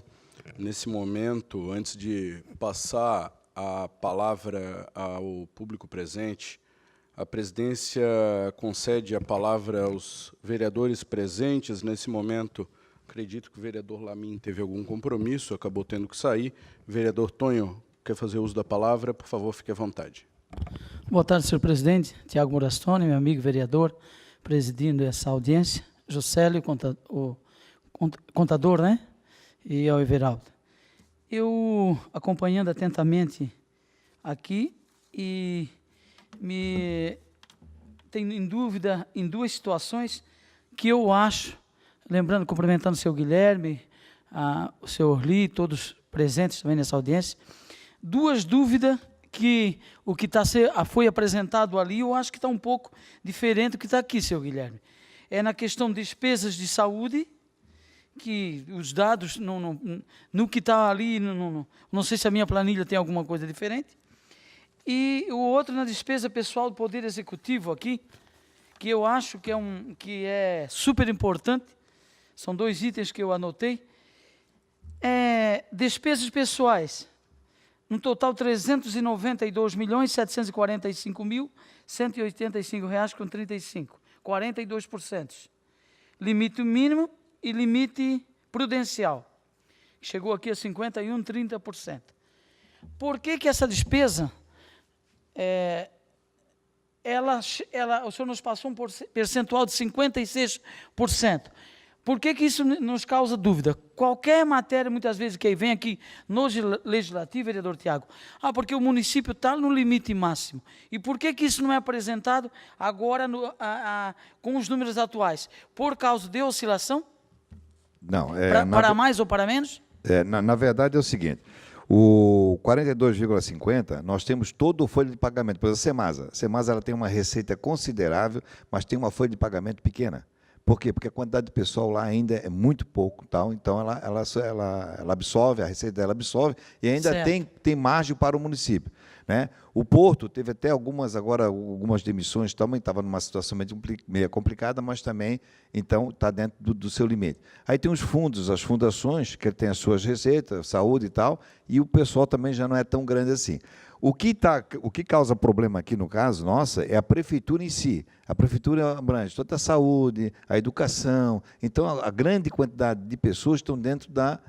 Nesse momento, antes de passar a palavra ao público presente, a presidência concede a palavra aos vereadores presentes. Nesse momento, acredito que o vereador Lamin teve algum compromisso, acabou tendo que sair. Vereador Tonho, quer fazer uso da palavra? Por favor, fique à vontade. Boa tarde, senhor presidente. Tiago Morastone, meu amigo vereador, presidindo essa audiência. Juscelio, o contador, né? E ao Everaldo. Eu, acompanhando atentamente aqui, e me tenho em dúvida em duas situações que eu acho, lembrando, cumprimentando o seu Guilherme, o seu Orli, todos presentes também nessa audiência, duas dúvidas que o que foi apresentado ali, eu acho que está um pouco diferente do que está aqui, seu Guilherme. É na questão de despesas de saúde, que os dados, no que está ali, não sei se a minha planilha tem alguma coisa diferente, e o outro na despesa pessoal do Poder Executivo aqui, que eu acho que é super importante. São dois itens que eu anotei. Despesas pessoais, no total R$ 392.745.185,35, 42%. Limite mínimo e limite prudencial. Chegou aqui a 51%, 30%. Por que essa despesa, o senhor nos passou um percentual de 56%. Por que isso nos causa dúvida? Qualquer matéria, muitas vezes, que vem aqui no Legislativo, vereador Tiago, porque o município está no limite máximo. E por que isso não é apresentado agora com os números atuais? Por causa de oscilação? Não. Para mais ou para menos? Na verdade, é o seguinte, o 42,50, nós temos todo o folha de pagamento. Por exemplo, a Semasa ela tem uma receita considerável, mas tem uma folha de pagamento pequena. Por quê? Porque a quantidade de pessoal lá ainda é muito pouco, então ela absorve, a receita dela absorve, e ainda tem margem para o município, né? O Porto teve até algumas demissões, também estava numa situação meio complicada, mas também, então, está dentro do seu limite. Aí tem os fundos, as fundações, que têm as suas receitas, saúde e tal, e o pessoal também já não é tão grande assim. O que causa problema aqui, no caso, nossa, é a prefeitura em si. A prefeitura abrange toda a saúde, a educação. Então, a grande quantidade de pessoas estão dentro da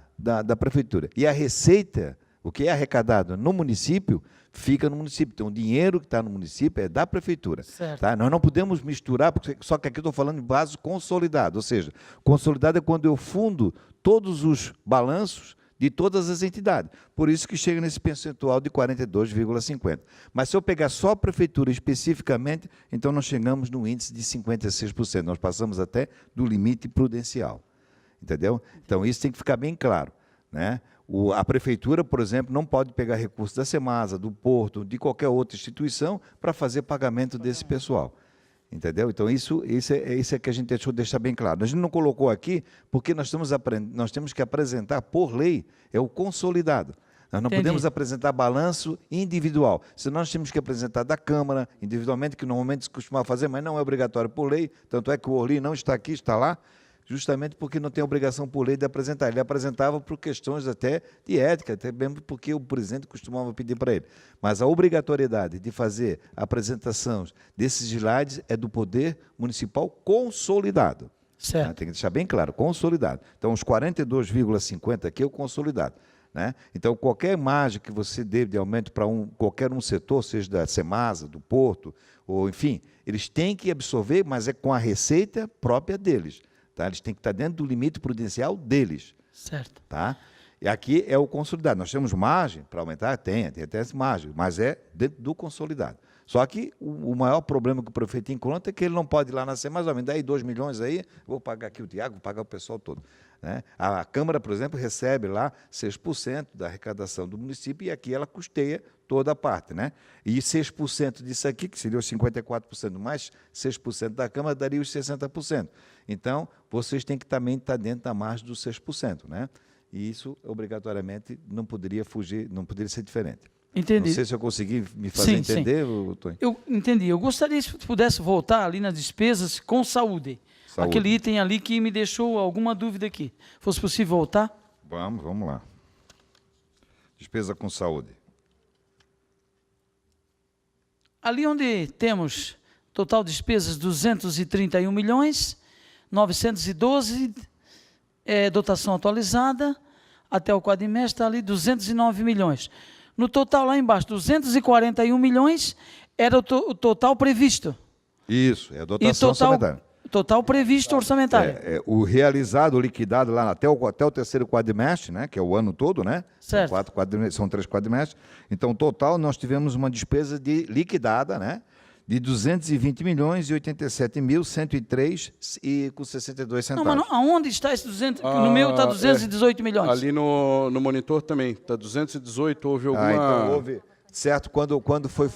prefeitura. E a receita, o que é arrecadado no município, fica no município. Então, o dinheiro que está no município é da prefeitura. Tá? Nós não podemos misturar, só que aqui eu estou falando de base consolidada. Ou seja, consolidado é quando eu fundo todos os balanços de todas as entidades. Por isso que chega nesse percentual de 42,50. Mas se eu pegar só a prefeitura especificamente, então nós chegamos no índice de 56%. Nós passamos até do limite prudencial. Entendeu? Então, isso tem que ficar bem claro, né? A prefeitura, por exemplo, não pode pegar recursos da Semasa, do Porto, de qualquer outra instituição para fazer pagamento desse pessoal. Entendeu? Então, isso é que a gente deixar bem claro. A gente não colocou aqui porque nós temos que apresentar, por lei, é o consolidado. Nós não podemos apresentar balanço individual. Senão nós temos que apresentar da Câmara, individualmente, que normalmente se costuma fazer, mas não é obrigatório por lei. Tanto é que o Orli não está aqui, está lá, justamente porque não tem obrigação por lei de apresentar. Ele apresentava por questões até de ética, até mesmo porque o presidente costumava pedir para ele. Mas a obrigatoriedade de fazer a apresentação desses slides é do Poder Municipal consolidado. Certo. Tem que deixar bem claro, consolidado. Então, os 42,50 aqui é o consolidado. Né? Então, qualquer margem que você dê de aumento para qualquer um setor, seja da Semasa, do Porto, ou enfim, eles têm que absorver, mas é com a receita própria deles. Tá? Eles têm que estar dentro do limite prudencial deles. Certo. Tá? E aqui é o consolidado. Nós temos margem para aumentar? Tem até essa margem, mas é dentro do consolidado. Só que o maior problema que o prefeito encontra é que ele não pode ir lá na Semasa, me dá aí 2 milhões aí, vou pagar aqui o Tiago, vou pagar o pessoal todo. Né? A Câmara, por exemplo, recebe lá 6% da arrecadação do município e aqui ela custeia toda a parte. Né? E 6% disso aqui, que seria os 54%, mais 6% da Câmara, daria os 60%. Então, vocês têm que também estar dentro da margem dos 6%. Né? E isso, obrigatoriamente, não poderia fugir, não poderia ser diferente. Entendi. Não sei se eu consegui me fazer entender, Tonho. Eu entendi. Eu gostaria se pudesse voltar ali nas despesas com saúde. Aquele item ali que me deixou alguma dúvida aqui. Fosse possível voltar? Vamos lá. Despesa com saúde. Ali onde temos total despesas 231 milhões, 912, dotação atualizada, até o quadrimestre está ali 209 milhões. No total, lá embaixo, 241 milhões era o total previsto. Isso, é a dotação orçamentária. Total previsto orçamentário. O realizado, o liquidado lá até o terceiro quadrimestre, né, que é o ano todo, né? Certo. São 3 quadrimestres. Então, total, nós tivemos uma despesa liquidada, né? De 220 milhões e 87.103 e com 62 centavos. Não, mas aonde está esse 200? No meu está 218 milhões. Ali no monitor também, está 218, houve alguma... então houve, certo, quando foi...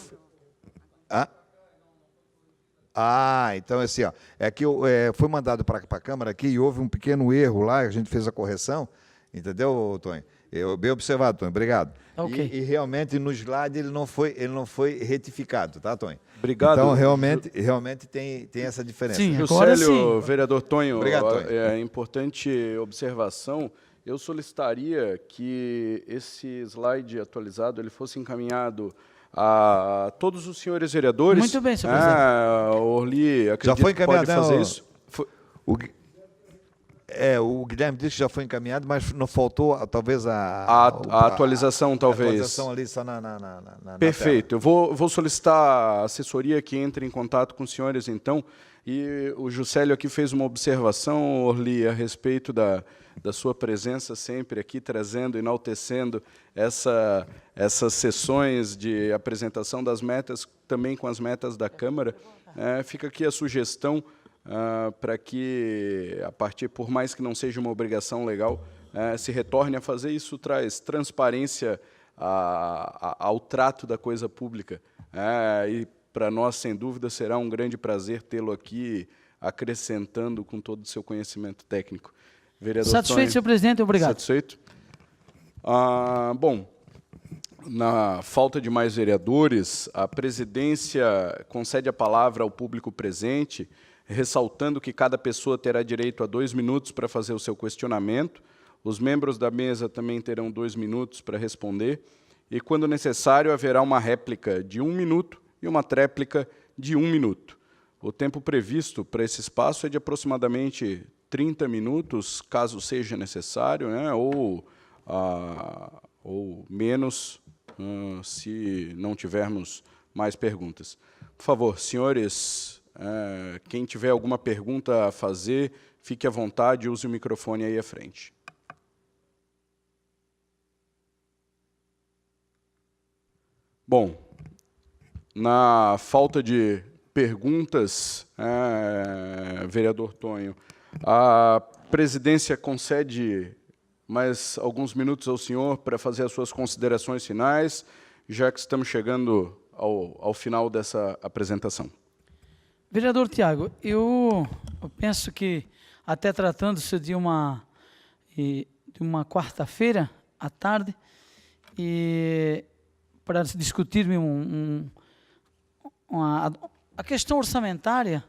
Então assim, ó, é que foi mandado para a Câmara aqui e houve um pequeno erro lá, a gente fez a correção, entendeu, Tonho? Bem observado, Tonho, obrigado. Okay. E realmente no slide ele não foi retificado, tá, Tonho? Obrigado. Então realmente tem essa diferença. Sim, agora Juscelio, sim. vereador Tonho, Obrigado, Tonho. É importante observação. Eu solicitaria que esse slide atualizado ele fosse encaminhado a todos os senhores vereadores. Muito bem, senhor presidente. Orly, acredito Já foi que pode encaminhado, fazer né, isso. O Guilherme disse que já foi encaminhado, mas não faltou talvez A atualização, talvez. A atualização ali só na Perfeito. Eu vou solicitar a assessoria que entre em contato com os senhores, então. E o Juscelio aqui fez uma observação, Orly, a respeito da sua presença sempre aqui, trazendo, enaltecendo essas sessões de apresentação das metas, também com as metas da Câmara. Fica aqui a sugestão para que, a partir, por mais que não seja uma obrigação legal, se retorne a fazer. Isso traz transparência ao trato da coisa pública. E para nós, sem dúvida, será um grande prazer tê-lo aqui acrescentando com todo o seu conhecimento técnico. Vereador Satisfeito, Tonho, senhor presidente, obrigado. Satisfeito? Bom, na falta de mais vereadores, a presidência concede a palavra ao público presente, ressaltando que cada pessoa terá direito a 2 minutos para fazer o seu questionamento. Os membros da mesa também terão 2 minutos para responder. E, quando necessário, haverá uma réplica de 1 minuto e uma tréplica de 1 minuto. O tempo previsto para esse espaço é de aproximadamente 30 minutos, caso seja necessário, né? ou menos, se não tivermos mais perguntas. Por favor, senhores, quem tiver alguma pergunta a fazer, fique à vontade, use o microfone aí à frente. Bom, na falta de perguntas, vereador Tonho, a presidência concede mais alguns minutos ao senhor para fazer as suas considerações finais, já que estamos chegando ao final dessa apresentação. Vereador Tiago, eu penso que, até tratando-se de uma quarta-feira à tarde, e para discutirmos a questão orçamentária,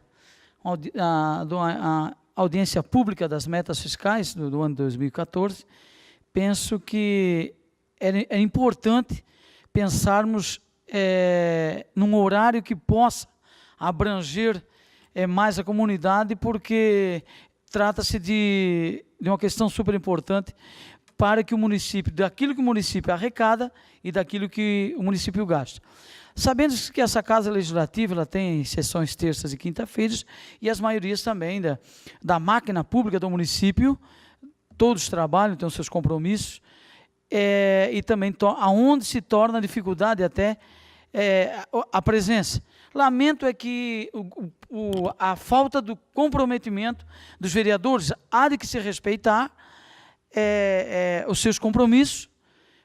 a audiência pública das metas fiscais do ano 2014, penso que é importante pensarmos num horário que possa abranger mais a comunidade, porque trata-se de uma questão super importante para que o município, daquilo que o município arrecada e daquilo que o município gasta. Sabendo que essa Casa Legislativa ela tem sessões terças e quinta-feiras, e as maiorias também da máquina pública do município, todos trabalham, têm os seus compromissos, e também aonde se torna dificuldade até a presença. Lamento é que a falta do comprometimento dos vereadores há de que se respeitar os seus compromissos,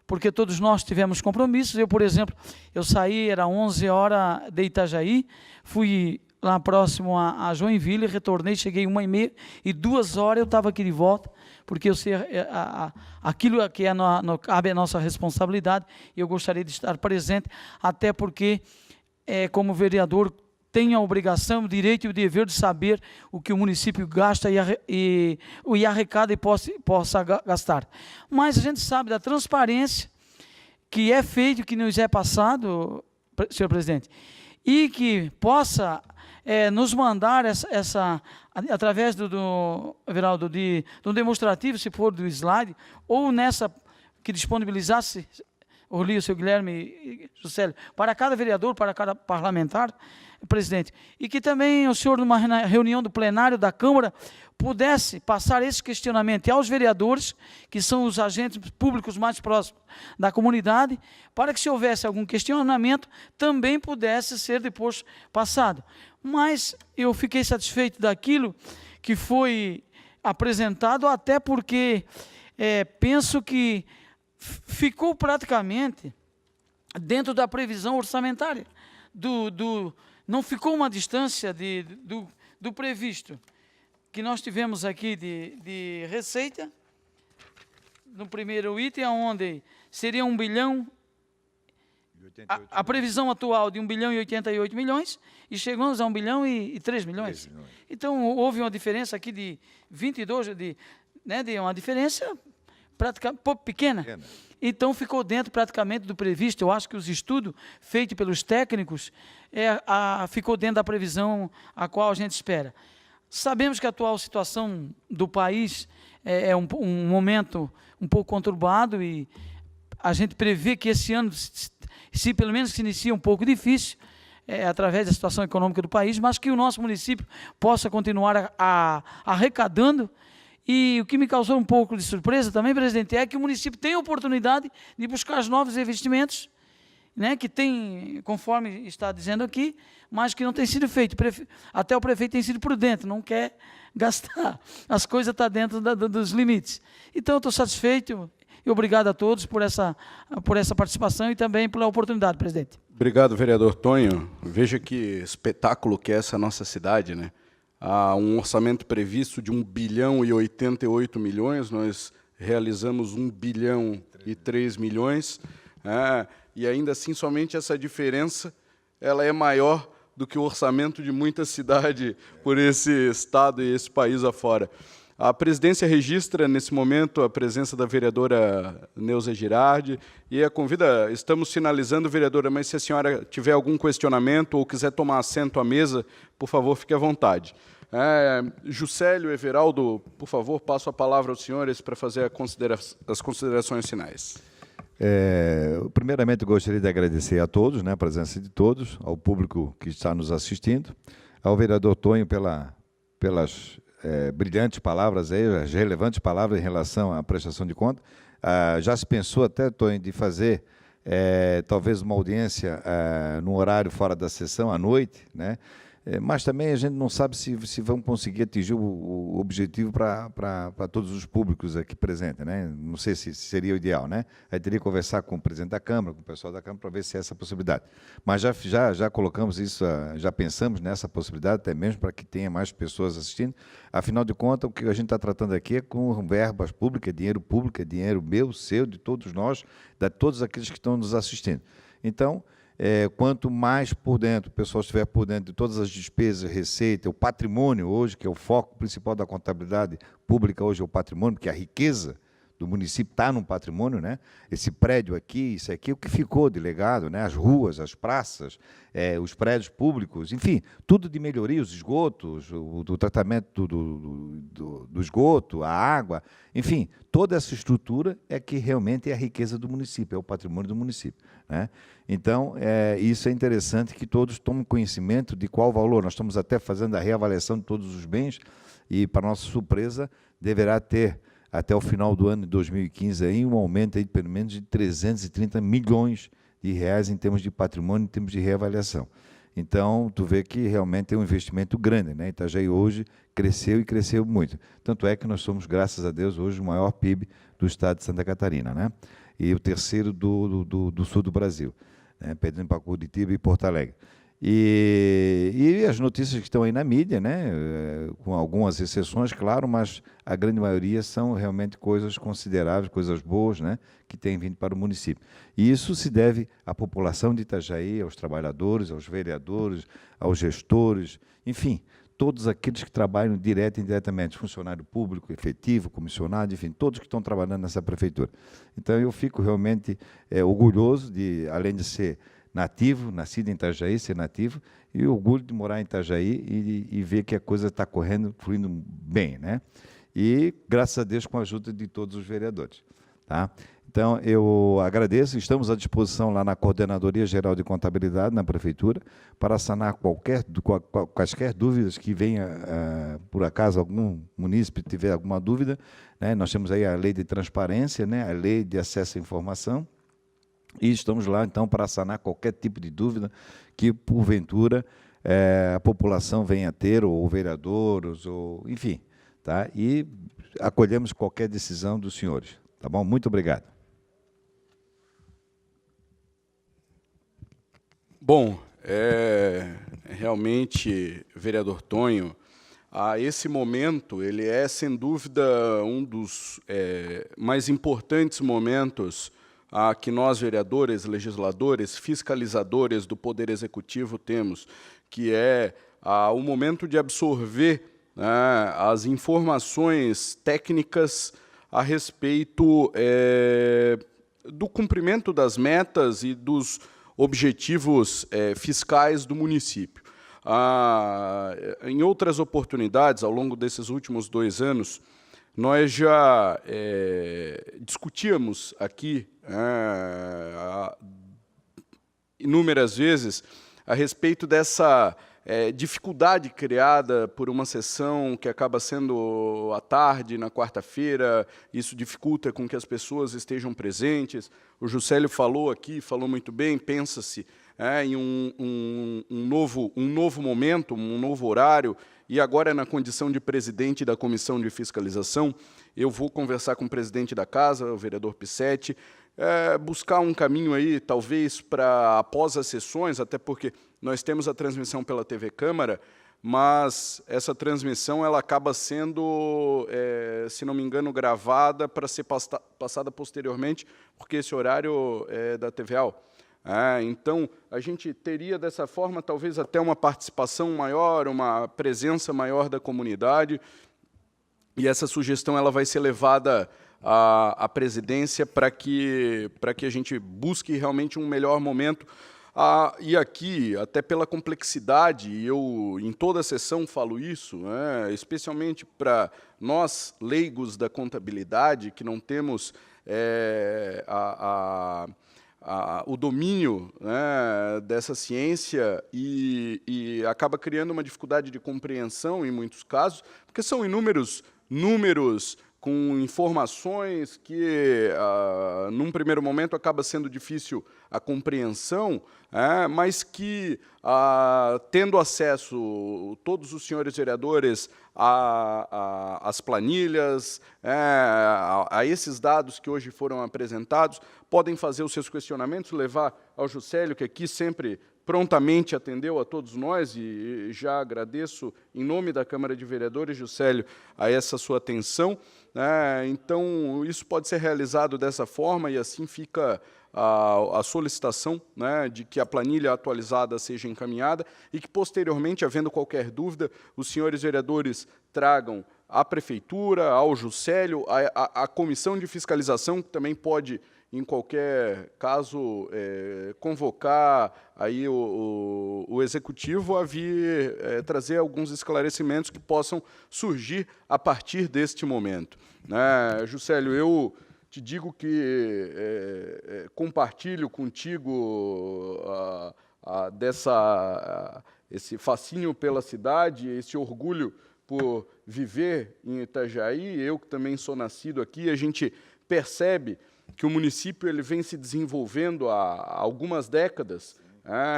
porque todos nós tivemos compromissos. Eu, por exemplo, eu saí, era 11 horas de Itajaí, fui lá próximo a Joinville, retornei, cheguei 1h30, e 2 horas eu estava aqui de volta, porque eu sei aquilo que cabe a nossa responsabilidade, e eu gostaria de estar presente, até porque, como vereador, tenho a obrigação, o direito e o dever de saber o que o município gasta e arrecada e possa gastar. Mas a gente sabe da transparência que é feito, que nos é passado, senhor presidente, e que possa nos mandar através Everaldo, do demonstrativo, se for do slide, ou nessa que disponibilizasse, o seu Guilherme e Juscelio, para cada vereador, para cada parlamentar, presidente, e que também o senhor, numa reunião do plenário da Câmara, pudesse passar esse questionamento aos vereadores, que são os agentes públicos mais próximos da comunidade, para que, se houvesse algum questionamento, também pudesse ser depois passado. Mas eu fiquei satisfeito daquilo que foi apresentado, até porque penso que ficou praticamente dentro da previsão orçamentária, não ficou uma distância do previsto, que nós tivemos aqui de receita, no primeiro item, onde seria 1 bilhão, a previsão atual de 1 bilhão e 88 milhões, e chegamos a 1 bilhão e 3 milhões. Então, houve uma diferença aqui de 22, de uma diferença praticamente pequena. Então, ficou dentro praticamente do previsto. Eu acho que os estudos feitos pelos técnicos ficou dentro da previsão a qual a gente espera. Sabemos que a atual situação do país é um momento um pouco conturbado, e a gente prevê que esse ano, se pelo menos se inicia um pouco difícil, através da situação econômica do país, mas que o nosso município possa continuar arrecadando. E o que me causou um pouco de surpresa também, presidente, é que o município tem a oportunidade de buscar novos investimentos, que tem, conforme está dizendo aqui, mas que não tem sido feito. Até o prefeito tem sido prudente, não quer gastar. As coisas estão dentro dos limites. Então, eu estou satisfeito e obrigado a todos por essa participação e também pela oportunidade, presidente. Obrigado, vereador Tonho. Veja que espetáculo que é essa nossa cidade, né? Há um orçamento previsto de 1 bilhão e 88 milhões, nós realizamos 1 bilhão e 3 milhões, e ainda assim somente essa diferença ela é maior do que o orçamento de muita cidade por esse estado e esse país afora. A presidência registra, nesse momento, a presença da vereadora Neuza Girardi, e a convida, estamos finalizando, vereadora, mas se a senhora tiver algum questionamento ou quiser tomar assento à mesa, por favor, fique à vontade. Juscelio, Everaldo, por favor, passo a palavra aos senhores para fazer as considerações finais. Primeiramente, gostaria de agradecer a todos, a presença de todos, ao público que está nos assistindo, ao vereador Tonho pelas brilhantes palavras, as relevantes palavras em relação à prestação de conta. Já se pensou até, Tonho, de fazer talvez uma audiência num horário fora da sessão, à noite, mas também a gente não sabe se vamos conseguir atingir o objetivo para todos os públicos aqui presentes, Não sei se seria o ideal, Aí teria que conversar com o presidente da Câmara, com o pessoal da Câmara, para ver se é essa possibilidade. Mas já colocamos isso, já pensamos nessa possibilidade, até mesmo para que tenha mais pessoas assistindo. Afinal de contas, o que a gente está tratando aqui é com verbas públicas, dinheiro público, é dinheiro meu, seu, de todos nós, de todos aqueles que estão nos assistindo. Então, quanto mais por dentro, o pessoal estiver por dentro de todas as despesas, receita, o patrimônio hoje, que é o foco principal da contabilidade pública hoje, é o patrimônio, porque a riqueza do município está no patrimônio, né? Esse prédio aqui, isso aqui, o que ficou de legado, né? As ruas, as praças, os prédios públicos, enfim, tudo de melhoria, os esgotos, do tratamento do esgoto, a água, enfim, toda essa estrutura é que realmente é a riqueza do município, é o patrimônio do município, né? Então, isso é interessante que todos tomem conhecimento de qual valor. Nós estamos até fazendo a reavaliação de todos os bens e, para nossa surpresa, deverá ter, até o final do ano de 2015, aí, um aumento aí de pelo menos de 330 milhões de reais em termos de patrimônio, em termos de reavaliação. Então, tu vê que realmente é um investimento grande, né? Itajaí hoje cresceu e cresceu muito. Tanto é que nós somos, graças a Deus, hoje o maior PIB do estado de Santa Catarina, né? E o terceiro do sul do Brasil, né? Perdendo para Curitiba e Porto Alegre. E as notícias que estão aí na mídia, né, com algumas exceções, claro, mas a grande maioria são realmente coisas consideráveis, coisas boas, né, que têm vindo para o município. E isso se deve à população de Itajaí, aos trabalhadores, aos vereadores, aos gestores, enfim, todos aqueles que trabalham direto e indiretamente, funcionário público, efetivo, comissionado, enfim, todos que estão trabalhando nessa prefeitura. Então, eu fico realmente orgulhoso de, além de ser nativo, nascido em Itajaí, ser nativo, e orgulho de morar em Itajaí e ver que a coisa está fluindo bem, né? E, graças a Deus, com a ajuda de todos os vereadores. Tá? Então, eu agradeço, estamos à disposição lá na Coordenadoria Geral de Contabilidade, na Prefeitura, para sanar quaisquer dúvidas que venha, por acaso, algum munícipe tiver alguma dúvida, né? Nós temos aí a Lei de Transparência, né? A Lei de Acesso à Informação, e estamos lá, então, para sanar qualquer tipo de dúvida que, porventura, a população venha a ter, ou vereadores, ou enfim, tá? E acolhemos qualquer decisão dos senhores, tá bom? Muito obrigado. Bom, realmente, vereador Tonho, esse momento, ele é, sem dúvida, um dos mais importantes momentos que nós, vereadores, legisladores, fiscalizadores do Poder Executivo temos, que é o momento de absorver, né, as informações técnicas a respeito do cumprimento das metas e dos objetivos fiscais do município. Em outras oportunidades, ao longo desses últimos 2 anos, nós já discutíamos aqui inúmeras vezes a respeito dessa dificuldade criada por uma sessão que acaba sendo à tarde, na quarta-feira. Isso dificulta com que as pessoas estejam presentes. O Juscelio falou aqui, falou muito bem, pensa-se em um novo momento, um novo horário, e agora, na condição de presidente da Comissão de Fiscalização, eu vou conversar com o presidente da Casa, o vereador Pissetti, buscar um caminho aí, talvez, para após as sessões, até porque nós temos a transmissão pela TV Câmara, mas essa transmissão ela acaba sendo, se não me engano, gravada para ser passada posteriormente, porque esse horário é da TVAL. Então, a gente teria, dessa forma, talvez até uma participação maior, uma presença maior da comunidade, e essa sugestão ela vai ser levada à presidência para que a gente busque realmente um melhor momento. E aqui, até pela complexidade, e eu em toda a sessão falo isso, especialmente para nós, leigos da contabilidade, que não temos o domínio, né, dessa ciência e acaba criando uma dificuldade de compreensão em muitos casos, porque são inúmeros números com informações que, num primeiro momento, acaba sendo difícil a compreensão, mas que, tendo acesso, todos os senhores vereadores, às planilhas, a esses dados que hoje foram apresentados, podem fazer os seus questionamentos, levar ao Juscelio, que aqui sempre prontamente atendeu a todos nós, e já agradeço, em nome da Câmara de Vereadores, Juscelio, a essa sua atenção. Então, isso pode ser realizado dessa forma, e assim fica a solicitação, né, de que a planilha atualizada seja encaminhada e que, posteriormente, havendo qualquer dúvida, os senhores vereadores tragam à Prefeitura, ao Juscelio, à Comissão de Fiscalização, que também pode, em qualquer caso, convocar aí o Executivo a vir trazer alguns esclarecimentos que possam surgir a partir deste momento. Juscelio, eu te digo que compartilho contigo esse fascínio pela cidade, esse orgulho por viver em Itajaí. Eu, que também sou nascido aqui, a gente percebe que o município ele vem se desenvolvendo há algumas décadas,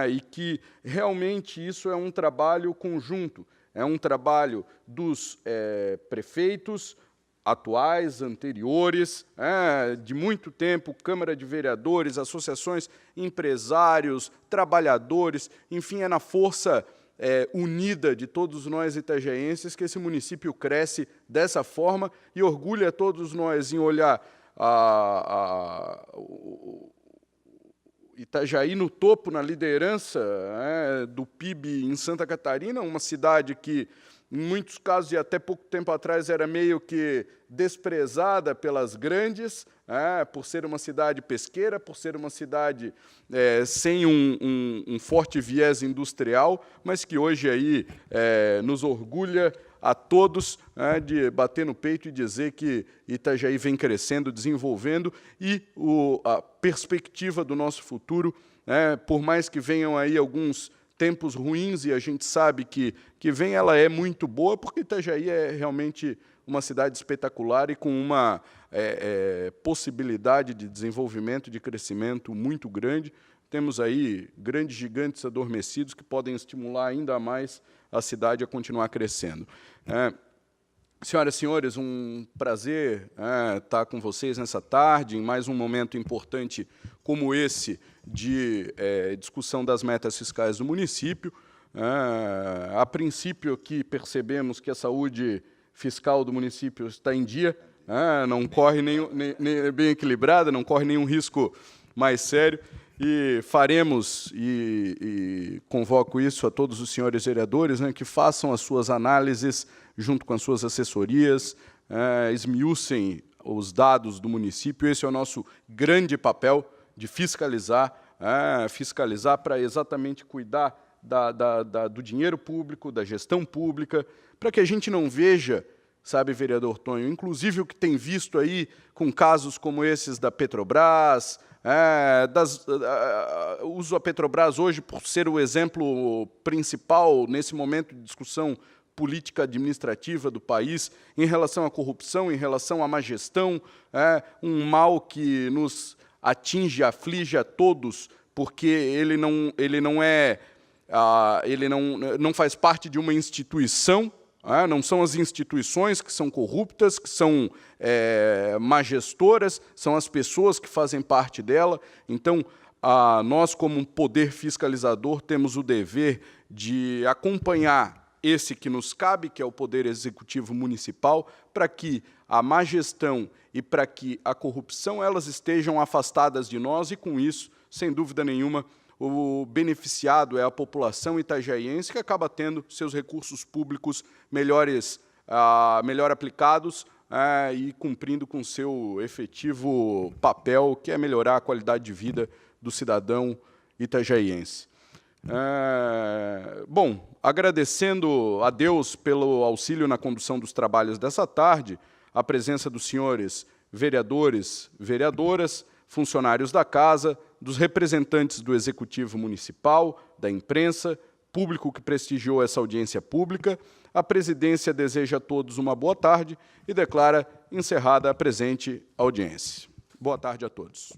e que realmente isso é um trabalho conjunto, é um trabalho dos prefeitos atuais, anteriores, de muito tempo, Câmara de Vereadores, associações, empresários, trabalhadores, enfim, é na força unida de todos nós itajaenses que esse município cresce dessa forma e orgulha todos nós em olhar Itajaí no topo, na liderança do PIB em Santa Catarina, uma cidade que, em muitos casos, e até pouco tempo atrás, era meio que desprezada pelas grandes, por ser uma cidade pesqueira, por ser uma cidade sem um forte viés industrial, mas que hoje aí nos orgulha a todos de bater no peito e dizer que Itajaí vem crescendo, desenvolvendo, e a perspectiva do nosso futuro, por mais que venham aí alguns tempos ruins, e a gente sabe que vem, ela é muito boa, porque Itajaí é realmente uma cidade espetacular e com uma possibilidade de desenvolvimento, de crescimento muito grande. Temos aí grandes gigantes adormecidos que podem estimular ainda mais a cidade a continuar crescendo. Senhoras e senhores, um prazer estar com vocês nessa tarde, em mais um momento importante como esse de discussão das metas fiscais do município. A princípio, aqui percebemos que a saúde fiscal do município está em dia, não corre bem equilibrada, não corre nenhum risco mais sério, e faremos, e convoco isso a todos os senhores vereadores, que façam as suas análises junto com as suas assessorias, esmiucem os dados do município. Esse é o nosso grande papel, de fiscalizar, fiscalizar para exatamente cuidar do dinheiro público, da gestão pública, para que a gente não veja, sabe, vereador Tonho, inclusive o que tem visto aí com casos como esses da Petrobras, uso a Petrobras hoje por ser o exemplo principal nesse momento de discussão política administrativa do país, em relação à corrupção, em relação à má gestão, um mal que nos atinge, aflige a todos, porque ele não faz parte de uma instituição, não são as instituições que são corruptas, que são má gestoras, são as pessoas que fazem parte dela. Então, nós, como um poder fiscalizador, temos o dever de acompanhar esse que nos cabe, que é o Poder Executivo Municipal, para que a má gestão e para que a corrupção elas estejam afastadas de nós, e com isso, sem dúvida nenhuma, o beneficiado é a população itajaiense, que acaba tendo seus recursos públicos melhor aplicados e cumprindo com seu efetivo papel, que é melhorar a qualidade de vida do cidadão itajaiense. Bom, agradecendo a Deus pelo auxílio na condução dos trabalhos dessa tarde, a presença dos senhores vereadores, vereadoras, funcionários da Casa, dos representantes do Executivo Municipal, da imprensa, público que prestigiou essa audiência pública, a presidência deseja a todos uma boa tarde e declara encerrada a presente audiência. Boa tarde a todos.